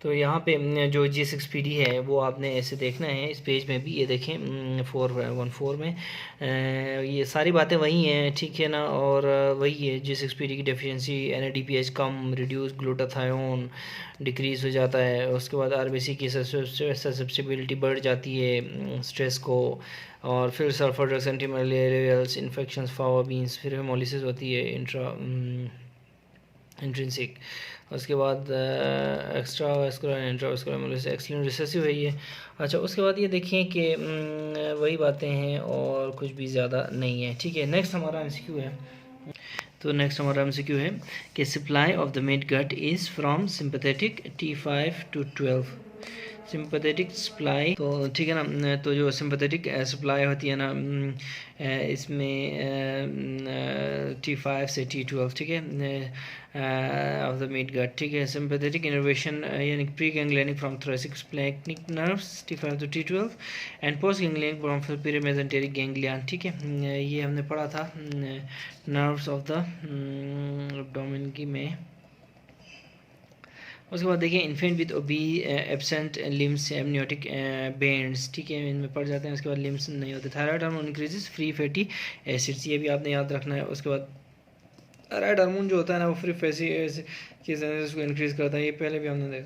तो यहाँ पे जो G6PD है वो आपने ऐसे देखना है। इस पेज में भी ये देखें 414 में ये सारी बातें वही हैं, ठीक है ना। और वही है G6PD की डेफिशिएंसी, NADPH कम, रिड्यूस ग्लूटाथायोन डिक्रीज़ हो जाता है। उसके बाद RBC की ससेप्टिबिलिटी बढ़ जाती है स्ट्रेस को। और फिर sulphur drugs, anti malarials, infections, fava beans, फिर हेमोलिसिस होती है इंट्रिंसिक। उसके बाद extra vascular and intravascular haemolysis, excellent recessive है ये। अच्छा, उसके बाद ये देखें कि वही बातें हैं और कुछ भी ज़्यादा नहीं है, ठीक है। नेक्स्ट हमारा MCQ है। तो नेक्स्ट हमारा MCQ है कि supply of the mid gut is from sympathetic T5 to 12। Sympathetic supply, तो ठीक है ना। तो जो सिंपैथेटिक सप्लाई होती है ना इसमें T5 से T12, ठीक है, ऑफ द मिड गट, ठीक है। सिंपैथेटिक इनर्वेशन यानी pre ganglionic from thoracic splanchnic nerves T5 to T12 and post ganglionic from superior mesenteric ganglion, ठीक है। ये हमने पढ़ा था नर्व्स ऑफ द एब्डोमेन की में। उसके बाद देखिए infant with OB absent limbs amniotic bands, ठीक है, इनमें पड़ जाते हैं। उसके बाद लिम्स नहीं होते। Thyroid hormone increases free fatty acids, ये भी आपने याद रखना है। उसके बाद थायराइड हार्मोन जो होता है ना वो फ्री फैटी की को इंक्रीज़ करता है, ये पहले भी हमने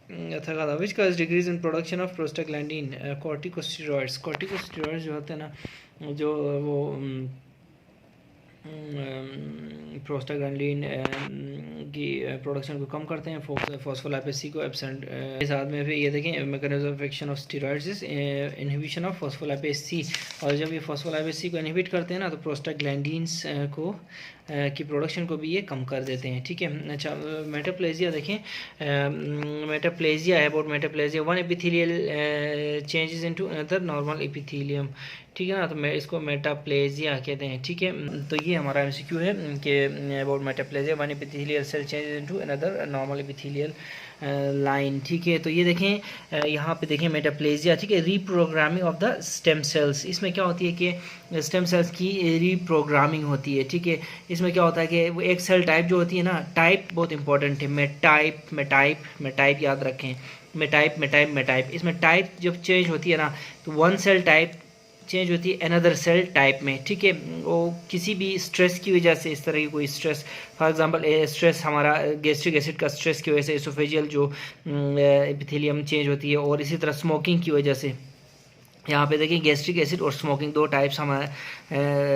देखा था। Which cause decrease in production of prostaglandin corticosteroids. Corticosteroids जो होते हैं ना, जो वो प्रोस्टाग्लैंडिन की प्रोडक्शन को कम करते हैं। फॉस्फोलाइपेज सी को एब्सेंट के साथ में। फिर ये देखें mechanism of action of steroids, inhibition of phospholipase C. और जब ये फॉस्फोलाइपेज सी को इनहिबिट करते हैं ना तो प्रोस्टाग्लैंडिन्स को की प्रोडक्शन को भी ये कम कर देते हैं, ठीक है। अच्छा, मेटाप्लेजिया देखें। मेटाप्लेजिया है about metaplasia one epithelial changes into another normal epithelium, ठीक है ना। तो मैं इसको मेटाप्लेजिया कहते हैं, ठीक है। तो ये हमारा MCQ है कि about metaplasia one epithelial cell changes into another normal epithelial line, ठीक है। तो ये देखें यहाँ पे देखें मेटाप्लेजिया, ठीक है, reprogramming of the stem cells. इसमें क्या होती है कि स्टेम सेल्स की रीप्रोग्रामिंग होती है, ठीक है। इसमें क्या होता है कि वो एक सेल टाइप जो होती है ना, टाइप बहुत इंपॉर्टेंट है। मेटाइप याद रखें, मेटाइप। इसमें टाइप जब चेंज होती है ना तो वन सेल टाइप चेंज होती है अनदर सेल टाइप में, ठीक है। वो किसी भी स्ट्रेस की वजह से, इस तरह की कोई स्ट्रेस, फॉर एग्जांपल स्ट्रेस हमारा गैस्ट्रिक एसिड का स्ट्रेस की वजह से एसोफेजियल जो एपिथेलियम चेंज होती है। और इसी तरह स्मोकिंग की वजह से, यहाँ पे देखिए गैस्ट्रिक एसिड और स्मोकिंग दो टाइप्स हमारे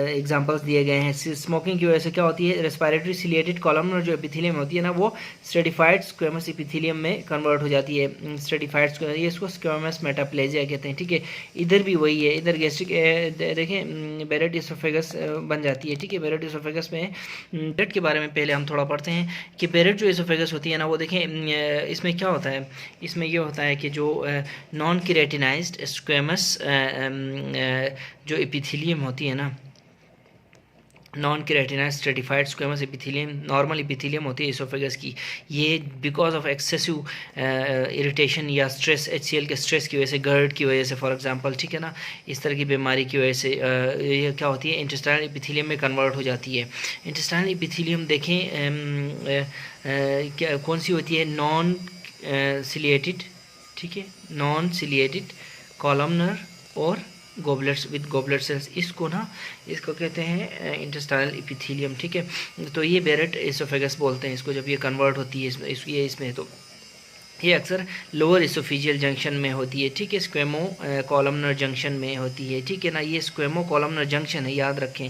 एग्जांपल्स दिए गए हैं। स्मोकिंग की वजह से क्या होती है, रेस्पिरेटरी सिलिएटेड कॉलमनर जो एपिथेलियम होती है ना वो स्ट्रेटिफाइड स्क्वेमस एपिथेलियम में कन्वर्ट हो जाती है। स्ट्रेटिफाइड ये इसको स्क्वेमस मेटाप्लेजिया कहते हैं, ठीक है। इधर भी वही है, इधर गैस्ट्रिक देखें बेरेट इसोफेगस बन जाती है, ठीक है। बेरेट इसोफेगस में बेरेट के बारे में पहले हम थोड़ा पढ़ते हैं कि बेरेट जो इसोफेगस होती है ना वो देखें इसमें क्या होता है। इसमें ये होता है कि जो नॉन केराटिनाइज्ड स्क्वेमस जो एपिथेलियम होती है ना, non keratinized stratified squamous epithelium, normal epithelium होती है इसोफेगस की, ये बिकॉज ऑफ एक्सेसिव इरिटेशन या स्ट्रेस, HCl के स्ट्रेस की वजह से, गर्ड की वजह से फॉर एग्जांपल, ठीक है ना, इस तरह की बीमारी की वजह से ये क्या होती है इंटेस्टाइनल एपिथेलियम में कन्वर्ट हो जाती है। इंटेस्टाइनल एपिथेलियम देखें क्या कौन सी होती है, नॉन सिलिएटेड, ठीक है, नॉन सिलिएटेड कॉलमनर और गोबलेट्स विद गोबलेट सेल्स, इसको ना इसको कहते हैं इंटेस्टाइनल एपिथेलियम, ठीक है। तो ये बेरेट इसोफेगस बोलते हैं इसको जब ये कन्वर्ट होती है इसमें तो ये अक्सर लोअर इसोफिजियल जंक्शन में होती है, ठीक है, स्क्वेमो कॉलमनर जंक्शन में होती है, ठीक है ना। ये स्क्वेमो कॉलमनर जंक्शन है, याद रखें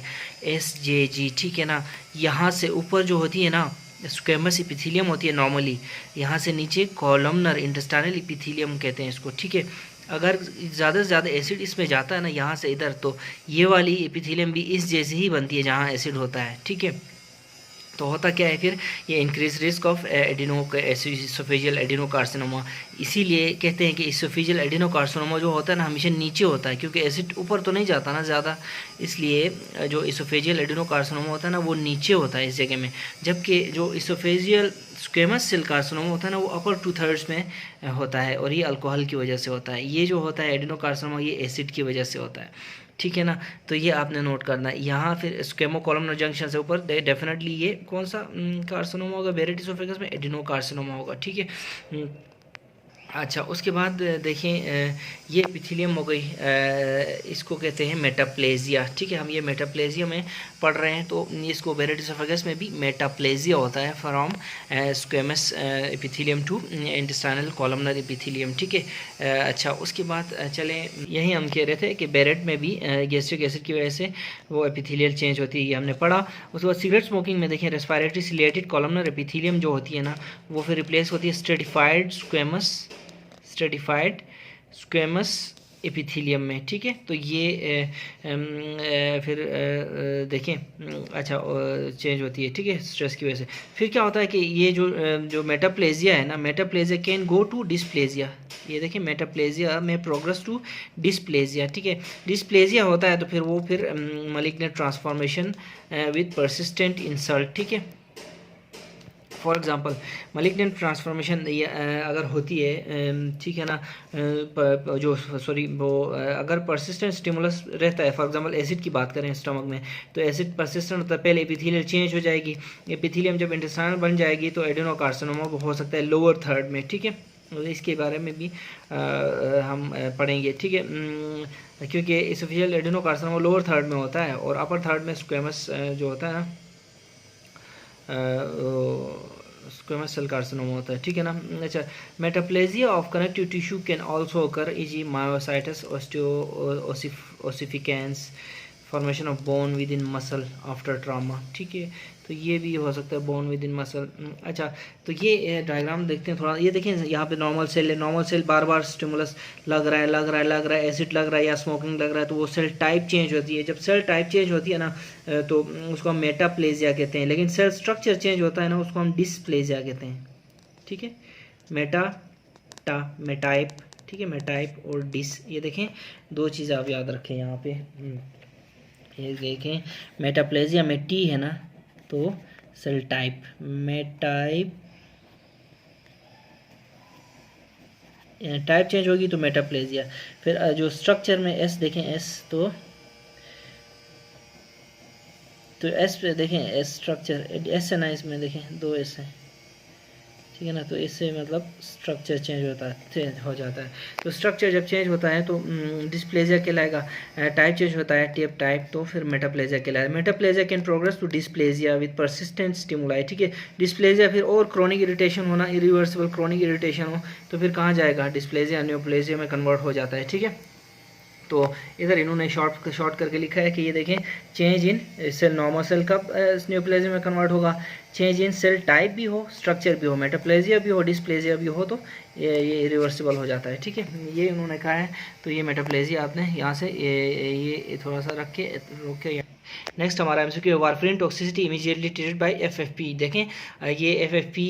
SJG, ठीक है ना। यहाँ से ऊपर जो होती है ना स्क्वेमस एपिथेलियम होती है नॉर्मली, यहाँ से नीचे कॉलमनर इंटेस्टाइनल एपिथेलियम कहते हैं इसको, ठीक है। अगर ज़्यादा से ज़्यादा एसिड इसमें जाता है ना यहाँ से इधर तो ये वाली एपिथेलियम भी इस जैसे ही बनती है जहाँ एसिड होता है, ठीक है। तो होता क्या है फिर, ये increase risk of oesophageal adenocarcinoma. इसीलिए कहते हैं कि इसोफेजियल एडिनोकार्सिनोमा जो होता है ना हमेशा नीचे होता है, क्योंकि एसिड ऊपर तो नहीं जाता ना ज़्यादा, इसलिए जो इसोफेजियल एडिनोकार्सिनोमा होता है ना वो नीचे होता है इस जगह में। जबकि जो इसोफेजियल स्क्वेमस सेल कार्सिनोमा होता है ना वो अपर 2/3 में होता है, और ये अल्कोहल की वजह से होता है। ये जो होता है एडिनोकार्सिनोमा ये एसिड की वजह से होता है, ठीक है ना। तो ये आपने नोट करना है। यहाँ फिर स्क्वेमो कॉलमनर जंक्शन से ऊपर डेफिनेटली ये कौन सा कार्सिनोमा होगा, बेरेट इसोफेगस में एडिनोकार्सिनोमा होगा, ठीक है। अच्छा, उसके बाद देखें ये एपिथेलियम हो गई, इसको कहते हैं मेटाप्लेजिया। ठीक है, हम ये मेटाप्लेजिया में पढ़ रहे हैं, तो इसको बेरेट इसोफेगस में भी मेटाप्लेजिया होता है from squamous epithelium to intestinal columnar epithelium. ठीक है, अच्छा उसके बाद चलें, यही हम कह रहे थे कि बेरेट में भी गैस्ट्रिक एसिड की वजह से वो एपिथेलियल चेंज होती है, ये हमने पढ़ा। उसके बाद सिगरेट स्मोकिंग में देखें रेस्पिरेटरी सिलेटेड कॉलमनर एपिथेलियम जो होती है ना, वो फिर रिप्लेस होती है स्ट्रेटिफाइड स्क्वेमस एपिथेलियम में। ठीक है, तो ये फिर देखें अच्छा चेंज होती है, ठीक है, स्ट्रेस की वजह से। फिर क्या होता है कि ये जो मेटाप्लेजिया है ना, metaplasia can go to dysplasia. ये देखें मेटाप्लेजिया में प्रोग्रेस टू डिस्प्लेजिया। ठीक है, डिस्प्लेजिया होता है तो फिर वो फिर malignant transformation with persistent insult. ठीक है, फॉर एग्ज़ाम्पल मलिग्नेंट ट्रांसफॉर्मेशन ये अगर होती है, ठीक है ना, जो सॉरी वो अगर परसिस्टेंट स्टिमुलस रहता है, फॉर एग्जांपल एसिड की बात करें स्टमक में, तो एसिड परसिस्टेंट होता है, पहले एपिथेलियल चेंज हो जाएगी, एपिथेलियम जब इंटेस्टाइनल बन जाएगी तो एडेनोकार्सिनोमा हो सकता है लोअर थर्ड में। ठीक है, इसके बारे में भी हम पढ़ेंगे। ठीक है, क्योंकि इसोफेजियल एडेनोकार्सिनोमा लोअर थर्ड में होता है और अपर थर्ड में स्क्वेमस जो होता है ना, स्क्वेमस सेल कार्सिनोमा होता है। ठीक है ना। अच्छा, metaplasia of connective tissue can also occur e g. Myositis, ossificans, formation of bone within muscle after trauma. ठीक है, तो ये भी हो सकता है बोन विद इन मसल। अच्छा, तो ये डायग्राम देखते हैं थोड़ा। ये देखें यहाँ पे नॉर्मल सेल है, नॉर्मल सेल बार बार स्टिमुलस लग रहा है, एसिड लग रहा है या स्मोकिंग लग रहा है, तो वो सेल टाइप चेंज होती है। जब सेल टाइप चेंज होती है ना, तो उसको हम मेटाप्लेजिया कहते हैं। लेकिन सेल स्ट्रक्चर चेंज होता है ना, उसको हम डिस्प्लेजिया कहते हैं। ठीक है, मेटाइप, ठीक है, मेटाइप और डिस, ये देखें दो चीज़ आप याद रखें यहाँ पे। ये देखें मेटाप्लेजिया में टी है ना, तो सेल टाइप मेटाइप, टाइप चेंज होगी तो मेटाप्लेजिया। फिर जो स्ट्रक्चर में एस देखें, एस तो एस पे देखें, एस स्ट्रक्चर एस है ना, इसमें देखें दो एस है, ठीक है ना, तो इससे मतलब स्ट्रक्चर चेंज हो जाता है। तो स्ट्रक्चर जब चेंज होता है तो डिस्प्लेजिया कहलाएगा। टाइप चेंज होता है टेप टाइप, तो फिर मेटाप्लेजिया कहलाएगा। Metaplasia can progress to dysplasia with persistent stimuli. ठीक है, डिस्प्लेजिया फिर और क्रोनिक इरिटेशन होना, इरिवर्सिबल क्रोनिक इरिटेशन हो तो फिर कहाँ जाएगा, डिस्प्लेजिया न्यूप्लेजिया में कन्वर्ट हो जाता है। ठीक है, तो इधर इन्होंने शॉर्ट करके लिखा है कि ये देखें change in cell, normal cell कब न्यूप्लेजिया में कन्वर्ट होगा, चेंज इन सेल टाइप भी हो, स्ट्रक्चर भी हो, मेटाप्लेजिया भी हो, डिस्प्लेजिया भी हो, तो ये रिवर्सिबल हो जाता है। ठीक है, ये इन्होंने कहा है। तो ये मेटाप्लेजिया आपने यहाँ से ये थोड़ा सा रख के रोक के। नेक्स्ट हमारा एमसीक्यू है warfarin toxicity immediately treated by FFP. देखें ये एफएफपी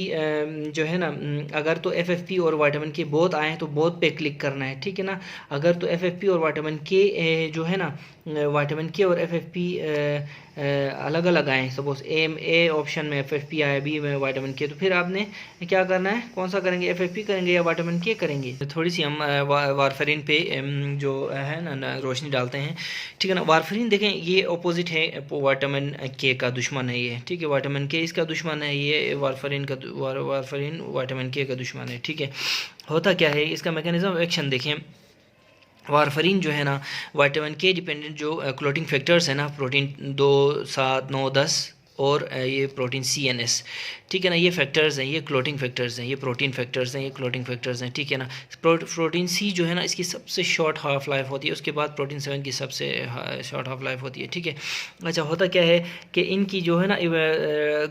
जो है ना, अगर तो एफएफपी और विटामिन के बोथ आए तो बोथ पे क्लिक करना है। ठीक है ना, अगर तो एफएफपी और विटामिन के जो है ना, विटामिन के और एफएफपी अलग अलग आए, सपोज ए ऑप्शन में एफएफपी आया, बी में विटामिन के, तो फिर आपने क्या करना है, कौन सा करेंगे, एफएफपी करेंगे या विटामिन के करेंगे। थोड़ी सी हम वारफेरिन पे जो है ना रोशनी डालते हैं। ठीक है ना, वारफेरिन देखें ये अपोजिट है, विटामिन के का दुश्मन है ये। ठीक है, विटामिन के इसका दुश्मन है, ये वारफेरिन विटामिन के का दुश्मन है। ठीक है, होता क्या है, इसका मैकेनिज्म ऑफ एक्शन देखें। वारफेरिन जो है ना, विटामिन के डिपेंडेंट जो क्लोटिंग फैक्टर्स है ना, प्रोटीन 2, 7, 9, 10 और ये प्रोटीन CNS। ठीक है ना, ये फैक्टर्स हैं, ये क्लोटिंग फैक्टर्स हैं, ये प्रोटीन फैक्टर्स हैं, ये क्लोटिंग फैक्टर्स हैं। ठीक है ना, प्रोटीन C जो है ना, इसकी सबसे शॉर्ट हाफ लाइफ होती है, उसके बाद प्रोटीन 7 की सबसे शॉर्ट हाफ लाइफ होती है। ठीक है, अच्छा होता क्या है कि इनकी जो है ना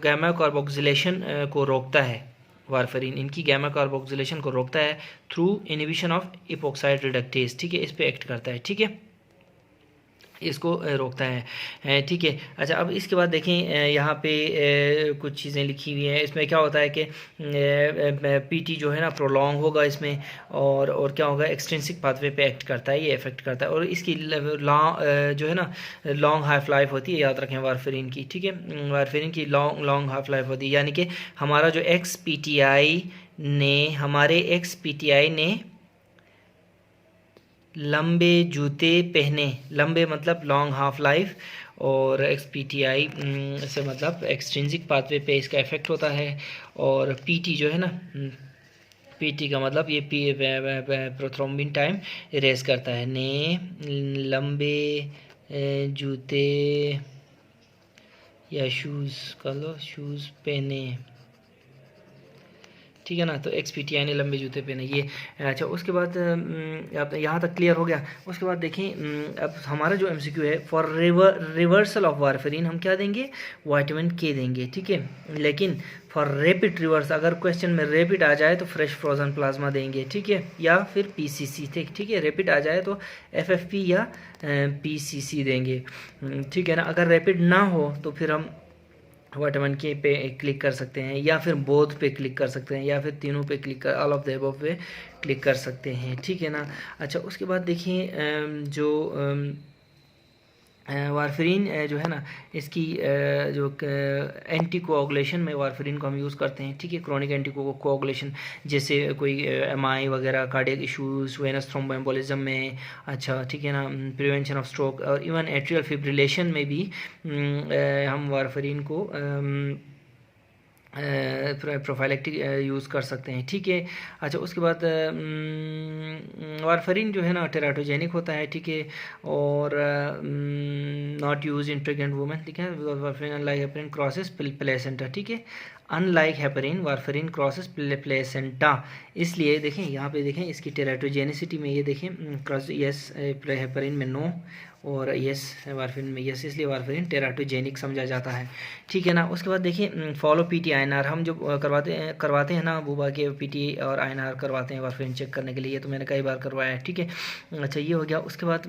गामा कार्बोक्सिलेशन को रोकता है वारफेरिन, इनकी गामा कार्बोक्सिलेशन को रोकता है through inhibition of epoxide reductase. ठीक है, इस पे एक्ट करता है। ठीक है, इसको रोकता है। ठीक है, अच्छा अब इसके बाद देखें यहाँ पे कुछ चीज़ें लिखी हुई हैं। इसमें क्या होता है कि पीटी जो है ना प्रोलॉन्ग होगा इसमें, और क्या होगा, एक्सट्रिंसिक पाथवे पे एक्ट करता है, ये इफेक्ट करता है, और इसकी जो है ना लॉन्ग हाफ लाइफ होती है, याद रखें वारफेरिन की। ठीक है, वारफेरिन की लॉन्ग हाफ लाइफ होती है, यानी कि हमारा जो हमारे एक्स पीटीआई ने लंबे जूते पहने, लंबे मतलब लॉन्ग हाफ लाइफ, और एक्सपीटीआई से मतलब एक्सट्रिंसिक पाथवे पे इसका इफेक्ट होता है, और पीटी जो है ना पीटी का मतलब ये प्रोथ्रोम्बिन टाइम इरेज करता है। ने लंबे जूते या शूज़ कर लो, शूज़ पहने, ठीक है ना। तो XPT यानी लंबे जूते पहने ये। अच्छा उसके बाद अब यहाँ तक क्लियर हो गया। उसके बाद देखें अब हमारा जो MCQ है, फॉर रिवर्सल ऑफ वारफेरिन हम क्या देंगे, विटामिन K देंगे, ठीक है। लेकिन फॉर रैपिड रिवर्स, अगर क्वेश्चन में रैपिड आ जाए तो फ्रेश फ्रोजन प्लाज्मा देंगे, ठीक है, या फिर PCC, ठीक है। रैपिड आ जाए तो FFP या PCC देंगे, ठीक है ना। अगर रैपिड ना हो तो फिर हम विटामिन के पे क्लिक कर सकते हैं, या फिर बोथ पे क्लिक कर सकते हैं, या फिर तीनों पे क्लिक कर, ऑल ऑफ द अबव पे क्लिक कर सकते हैं, ठीक है ना। अच्छा उसके बाद देखिए जो वारफेरिन जो है ना, इसकी जो एंटी कोआगुलेशन में वारफेरिन को हम यूज़ करते हैं, ठीक है। क्रोनिक एंटी कोआगुलेशन जैसे कोई MI वगैरह, कार्डियक इश्यूज़, वेनस थ्रोम्बोएम्बोलिज्म में, अच्छा ठीक है ना, प्रिवेंशन ऑफ स्ट्रोक और इवन एट्रियल फिब्रिलेशन में भी हम वारफेरिन को प्रोफाइलेक्टिक यूज़ कर सकते हैं, ठीक है। अच्छा उसके बाद वारफेरिन जो है ना टेराटोजेनिक होता है, ठीक है, और not use in pregnant women, ठीक है, because warfarin unlike heparin crosses placenta, ठीक है। Unlike heparin warfarin crosses placenta, इसलिए देखें यहाँ पे देखें इसकी टेराटोजेनिसिटी में, ये देखें क्रॉस यस हेपेरिन में नो और यस वारफेरिन में यस, इसलिए वारफेरिन टेराटोजेनिक समझा जाता है, ठीक है ना। उसके बाद देखिए फॉलो PT INR हम जो करवाते हैं ना बुबा के, PT और INR करवाते हैं वारफेरिन चेक करने के लिए, ये तो मैंने कई बार करवाया है, ठीक है। अच्छा ये हो गया। उसके बाद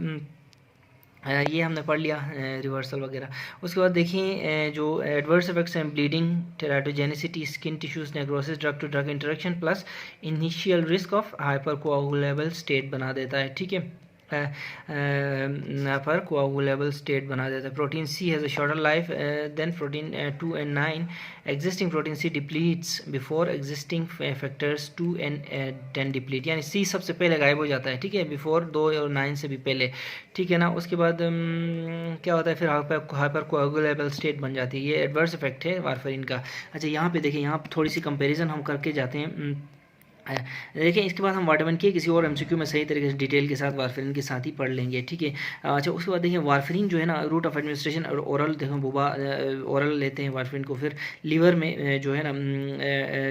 ये हमने पढ़ लिया रिवर्सल वगैरह। उसके बाद देखिए जो एडवर्स इफेक्ट्स हैं, bleeding, teratogenicity, skin tissues necrosis, drug to drug interaction plus initial risk of hypercoagulable state बना देता है, ठीक है, पर कोआगुलेबल स्टेट बना देता है। Protein C has a shorter life than protein 2 and 9। Existing protein C depletes before existing factors 2 and 10 deplete, यानी C सबसे पहले गायब हो जाता है, ठीक है, बिफोर 2 और 9 से भी पहले, ठीक है ना। उसके बाद क्या होता है फिर हाइपर कोआगुलेबल स्टेट बन जाती है। ये एडवर्स इफेक्ट है वारफेरिन का। अच्छा यहाँ पे देखिए, यहाँ थोड़ी सी कंपेरिजन हम करके जाते हैं। देखिए इसके बाद हम विटामिन के किसी और MCQ में सही तरीके से डिटेल के साथ वारफेरिन के साथ ही पढ़ लेंगे, ठीक है। अच्छा उसके बाद देखिए वारफेरिन जो है ना, रूट ऑफ एडमिनिस्ट्रेशन और ओरल, देखो बुबा ओरल लेते हैं वारफेरिन को, फिर लीवर में जो है ना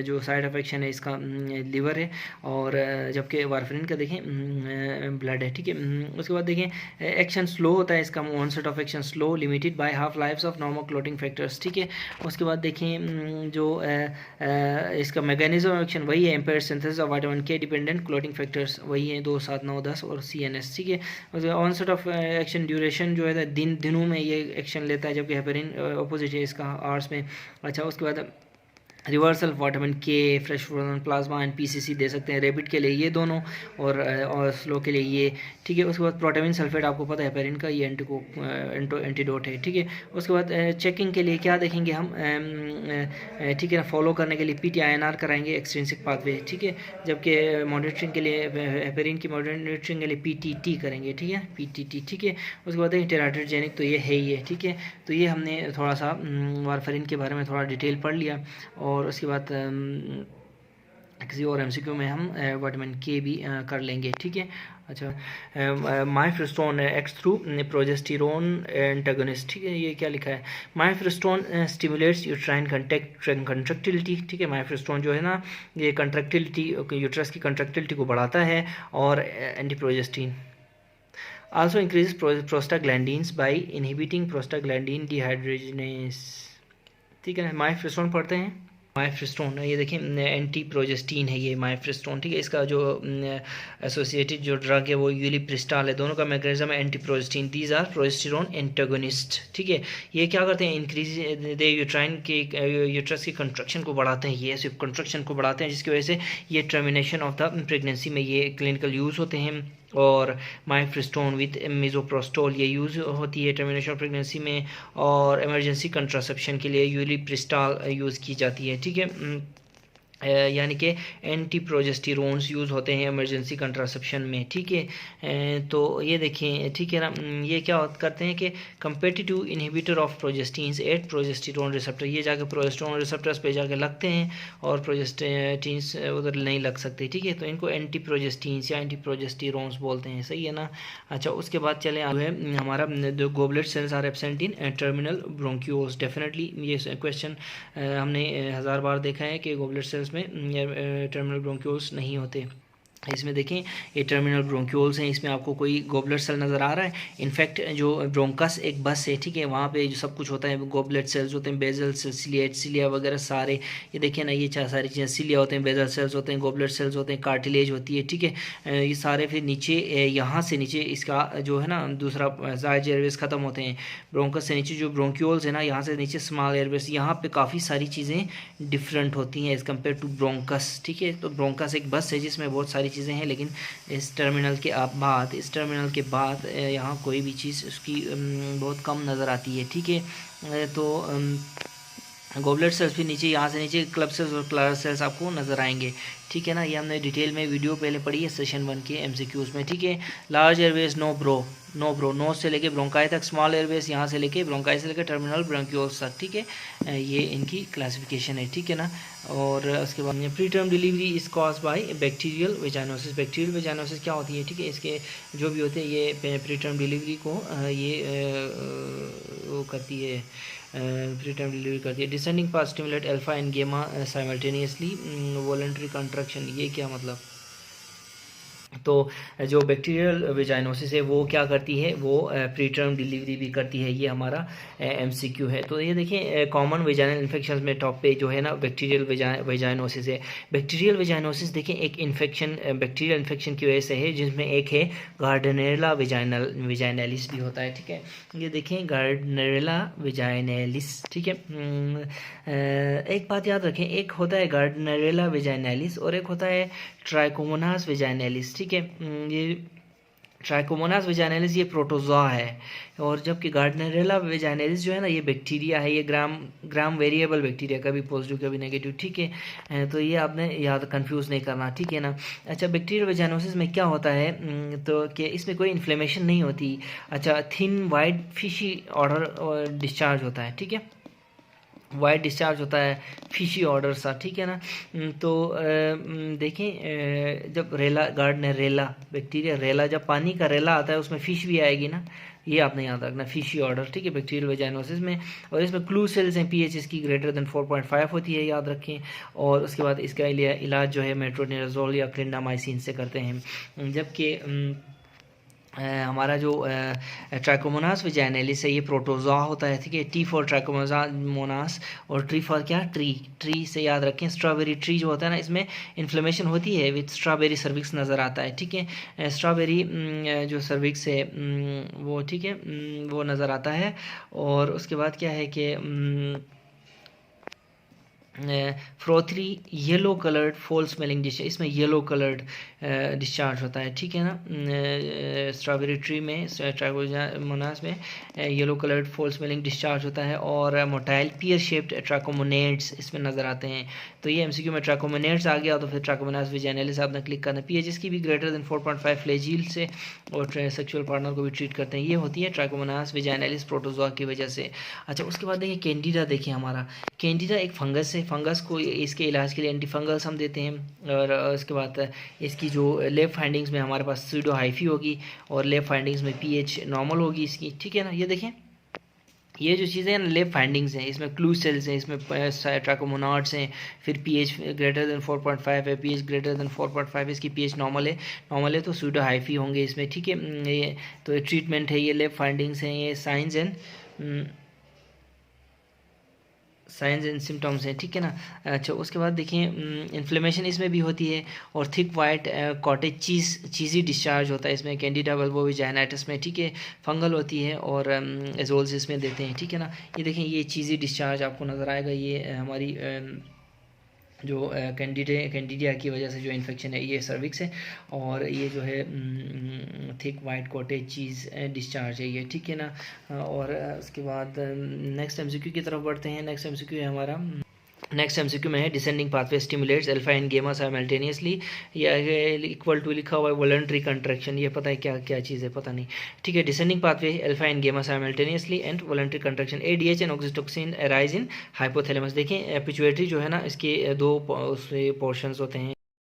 जो साइड अफेक्शन है इसका लीवर है, और जबकि वारफेरिन का देखें ब्लड है, ठीक है। उसके बाद देखें एक्शन स्लो होता है इसका, onset of action slow, limited by half lifes of normal clotting factors, ठीक है। उसके बाद देखें जो इसका मैकेनिज्म ऑफ एक्शन वही है, एम्पेयर सिंथेसिस ऑफ विटामिन के डिपेंडेंट क्लोटिंग फैक्टर्स वही हैं 2, 7, 9, 10 और CNS, ठीक है। उसके ऑनसेट ऑफ एक्शन ड्यूरेशन जो है दिनों में ये एक्शन लेता है, जबकि हेपेरिन अपोजिट है इसका, आवर्स में। अच्छा उसके बाद रिवर्सल विटामिन के, fresh frozen plasma and PCC दे सकते हैं, रैपिड के लिए ये दोनों, और स्लो के लिए ये, ठीक है। उसके बाद प्रोटामिन सल्फेट आपको पता है हेपेरिन का, ये एंटीडोट है, ठीक है। उसके बाद चेकिंग के लिए क्या देखेंगे हम, ठीक है ना, फॉलो करने के लिए PT INR कराएंगे, एक्सट्रिंसिक पाथवे, ठीक है, जबकि मॉनिटरिंग के लिए हेपेरिन की मॉनिटरिंग के लिए PTT करेंगे, ठीक है, PTT, ठीक है। उसके बाद देखिए टेराटोजेनिक तो ये है ही है, ठीक है। तो ये हमने थोड़ा सा वारफेरिन के बारे में थोड़ा डिटेल पढ़ लिया, और उसके बाद किसी और MCQ में हम विटामिन के भी कर लेंगे, ठीक है। अच्छा माइफ्रेस्टोन एक्ट थ्रू प्रोजेस्टेरोन एंटागोनिस्ट, ठीक है। ये क्या लिखा है, माइफ्रेस्टोन स्टिमुलेट्स यूट्राइन कंट्रक्टिलिटी, ठीक है। माइफ्रेस्टोन जो है ना ये कंट्रक्टिलिटी, यूट्रस की कंट्रक्टिलिटी को बढ़ाता है, और antiprogestin also increase prostaglandins by inhibiting prostaglandin dehydrogenase, ठीक है। माइफ्रेस्टोन पढ़ते हैं, माइफ्रेस्टोन ये देखिए एंटी प्रोजेस्टीन है ये माइफ्रेस्टोन, ठीक है। इसका जो एसोसिएटेड जो ड्रग है वो यूलिप्रिस्टाल है, दोनों का मैकेनिज्म है anti progestin, these are progesterone antagonist, ठीक है। ये क्या करते हैं, इंक्रीज दे यूट्राइन के यूट्रस की कंट्रक्शन को बढ़ाते हैं, ये सिर्फ कंट्रक्शन को बढ़ाते हैं, जिसकी वजह से ये टर्मिनेशन ऑफ द प्रेगनेंसी में ये क्लिनिकल यूज़ होते हैं। और माइफ्रेस्टोन विद मिज़ोप्रोस्टोल ये यूज़ होती है टर्मिनेशन ऑफ प्रेगनेंसी में, और इमरजेंसी कंट्रासेप्शन के लिए यूलिप्रिस्टाल यूज़ की जाती है, ठीक है। यानी कि एंटी प्रोजेस्टेरोन्स यूज़ होते हैं इमरजेंसी कंट्रासेप्शन में, ठीक है। तो ये देखें, ठीक है ना, ये क्या करते हैं कि competitive inhibitor of progestins at progesterone receptor, ये जाके प्रोजेस्टेरोन रिसेप्टर्स पे जाके लगते हैं और प्रोजेस्टीन्स उधर नहीं लग सकते, ठीक है। तो इनको एंटी प्रोजेस्टीन्स या एंटी प्रोजेस्टेरोन्स बोलते हैं, सही है ना। अच्छा, उसके बाद चलें है हमारा goblet cells are absent in terminal bronchioles. Definitely ये क्वेश्चन हमने 1000 बार देखा है कि गोबलेट सेल्स में टर्मिनल ब्रोंक्यूल्स नहीं होते। इसमें देखें ये टर्मिनल ब्रोंक्यूल्स हैं, इसमें आपको कोई गोबलेट सेल नज़र आ रहा है। इनफैक्ट जो ब्रोंकस एक बस है, ठीक है, वहाँ पे जो सब कुछ होता है, गोबलेट सेल्स होते हैं, बेजल सेल्स, सिलिया वगैरह सारे, ये देखिए ना, ये सारी चीज़ें, सिलिया होते हैं, बेजल सेल्स होते हैं, गोबलेट सेल्स होते हैं, कार्टिलेज होती है, ठीक है। ये सारे फिर नीचे यहाँ से नीचे इसका जो है ना दूसरा जायज एयरवेज ख़त्म होते हैं। ब्रोंकस से नीचे जो ब्रोंक्यूल्स है ना, यहाँ से नीचे स्मॉल एयरवेज, यहाँ पे काफ़ी सारी चीज़ें डिफरेंट होती हैं एज़ कम्पेयर टू ब्रोंकस, ठीक है। तो ब्रोंकस एक बस है जिसमें बहुत सारी चीज़ें हैं, लेकिन इस टर्मिनल के बाद यहाँ कोई भी चीज़ उसकी बहुत कम नज़र आती है, ठीक है। तो गोबलेट सेल्स भी नीचे, यहाँ से नीचे क्लब सेल्स और क्लर सेल्स आपको नज़र आएंगे, ठीक है ना। ये हमने डिटेल में वीडियो पहले पढ़ी है सेशन 1 के एमसीक्यूज़ में, ठीक है। Large airways no bro nose से लेके ब्रोंकाई तक, स्मॉल एयरवेज यहाँ से लेके ब्रोंकाई से लेकर टर्मिनल ब्रोंक्यूल्स तक, ठीक है। ये इनकी क्लासिफिकेशन है, ठीक है ना। और उसके बाद pre term delivery is cause by bacterial vaginosis. Bacterial vaginosis क्या होती है, ठीक है, इसके जो भी होते हैं ये प्री टर्म डिलीवरी को वो करती है, प्री टर्म डिलीवरी करती है। Descending path stimulate alpha and गेमा साइमल्टेनियसली, वॉलंटरी कंट्रक्शन, ये क्या मतलब। तो जो बैक्टीरियल वेजाइनोसिस है वो क्या करती है, वो प्री टर्म डिलीवरी भी करती है, ये हमारा एमसीक्यू है। तो ये देखें कॉमन वेजाइनल इन्फेक्शन में टॉप पे जो है ना बैक्टीरियल वेजाइनोसिस है। बैक्टीरियल वेजाइनोसिस देखें एक इन्फेक्शन बैक्टीरियल इन्फेक्शन की वजह से है, जिसमें एक है गार्डनेरिला वेजाइनैलिस भी होता है, ठीक है। ये देखें गार्डनेरिला वेजाइनैलिस, ठीक है। एक बात याद रखें, एक होता है गार्डनेरिला वेजाइनैलिस और एक होता है ट्राइकोमोनास वेजाइनैलिस, ठीक है। ये ट्राइकोमोनास वेजाइनैलिस ये प्रोटोजोआ है, और जबकि गार्डनेरिला वेजाइनैलिस जो है ना ये बैक्टीरिया है, ये ग्राम वेरिएबल बैक्टीरिया, कभी पॉजिटिव कभी नेगेटिव, ठीक है। तो ये आपने याद कंफ्यूज नहीं करना, ठीक है ना। अच्छा, बैक्टीरियल वेजाइनोसिस में क्या होता है, तो कि इसमें कोई इन्फ्लेमेशन नहीं होती। अच्छा, thin white fishy order discharge होता है, ठीक है, वाइट डिस्चार्ज होता है, फिशी ऑर्डर सा, ठीक है ना। तो देखें जब गार्डनेरिला बैक्टीरिया रेला, जब पानी का रेला आता है उसमें फिश भी आएगी ना, ये आपने याद रखना, फिशी ऑर्डर, ठीक है, बैक्टीरियल वेजाइनोसिस में। और इसमें क्लू सेल्स हैं, पीएच इसकी ग्रेटर देन 4.5 होती है, याद रखें। और उसके बाद इसका इलाज जो है मेट्रोनिडाजोल या क्लिंडामाइसिन से करते हैं। जबकि हमारा जो ट्राइकोमोनास वेजाइनैलिस है ये प्रोटोजोआ होता है, ठीक है। टी फॉर ट्राइकोमोनास और ट्री फॉर क्या, ट्री से याद रखें। स्ट्रॉबेरी ट्री जो होता है ना, इसमें इन्फ्लेमेशन होती है, विथ स्ट्रॉबेरी सर्विक्स नज़र आता है, ठीक है। स्ट्रॉबेरी जो सर्विक्स है वो, ठीक है, वो नज़र आता है। और उसके बाद क्या है कि फ्रोथरी येलो कलर्ड फोल स्मेलिंग डिश, इसमें येलो कलर्ड डिस्चार्ज होता है, ठीक है ना। स्ट्रॉबेरी ट्री में, ट्राइकोमोनास में येलो कलर्ड फोल स्मेलिंग डिस्चार्ज होता है। और मोटाइल पियर शेप्ड ट्राकोमोनेट्स इसमें नज़र आते हैं। तो ये एमसीक्यू में ट्राकोमोनेट्स आ गया, तो फिर ट्राकोमोनास वेजाइनैलिस आपने क्लिक करना। पीएच इसकी भी ग्रेटर देन 4.5 फ्लैजील से और सेक्सुअल पार्टनर को भी ट्रीट करते हैं, ये होती है ट्राकोमोनास वेजाइनैलिस प्रोटोजोआ की वजह से। अच्छा, उसके बाद देखिए कैंडिडा, देखिए हमारा कैंडिडा एक फंगस है, फंगस को इसके इलाज के लिए एंटी फंगल्स हम देते हैं। और उसके बाद इसकी जो लेब फाइंडिंग्स में हमारे पास सूडो हाइफी होगी और लेब फाइंडिंग्स में पीएच नॉर्मल होगी इसकी, ठीक है ना। ये देखें ये जो चीज़ें हैं लेब फाइंडिंग्स हैं, इसमें क्लू सेल्स हैं, इसमें ट्राकोमोनाट्स हैं, फिर पीएच ग्रेटर देन 4.5 है, पीएच ग्रेटर देन 4.5 इसकी पीएच नॉर्मल है तो सूडो हाइफी होंगे इसमें, ठीक है। ये तो ट्रीटमेंट है, ये लेब फाइंडिंग्स हैं, ये साइंस एंड सिम्टम्स हैं, ठीक है ना। अच्छा, उसके बाद देखिए इन्फ्लेमेशन इसमें भी होती है और थिक वाइट कॉटेज चीज़ी डिस्चार्ज होता है इसमें, कैंडिडा वल्बोवेजाइनाइटिस में, ठीक है। फंगल होती है और एजोल्स इसमें देते हैं, ठीक है ना। ये देखें ये चीज़ी डिस्चार्ज आपको नज़र आएगा, ये हमारी जो कैंडिडिया की वजह से जो इन्फेक्शन है ये सर्विक्स है। और ये जो है थिक वाइट कॉटेज चीज़ डिस्चार्ज है ये, ठीक है ना। और उसके बाद नेक्स्ट एमसीक्यू की तरफ बढ़ते हैं। नेक्स्ट एमसीक्यू है हमारा नेक्स्ट एमसीक्यू में है descending pathway stimulates alpha and gamma simultaneously, या इक्वल टू लिखा हुआ है वॉलंटरी कंट्रैक्शन, ये पता है क्या क्या चीज़ है, पता नहीं। ठीक है, descending pathway alpha and gamma simultaneously and voluntary contraction, ADH and oxytocin arise in hypothalamus. देखें पिट्यूटरी जो है ना, इसके दो पोर्शंस होते हैं,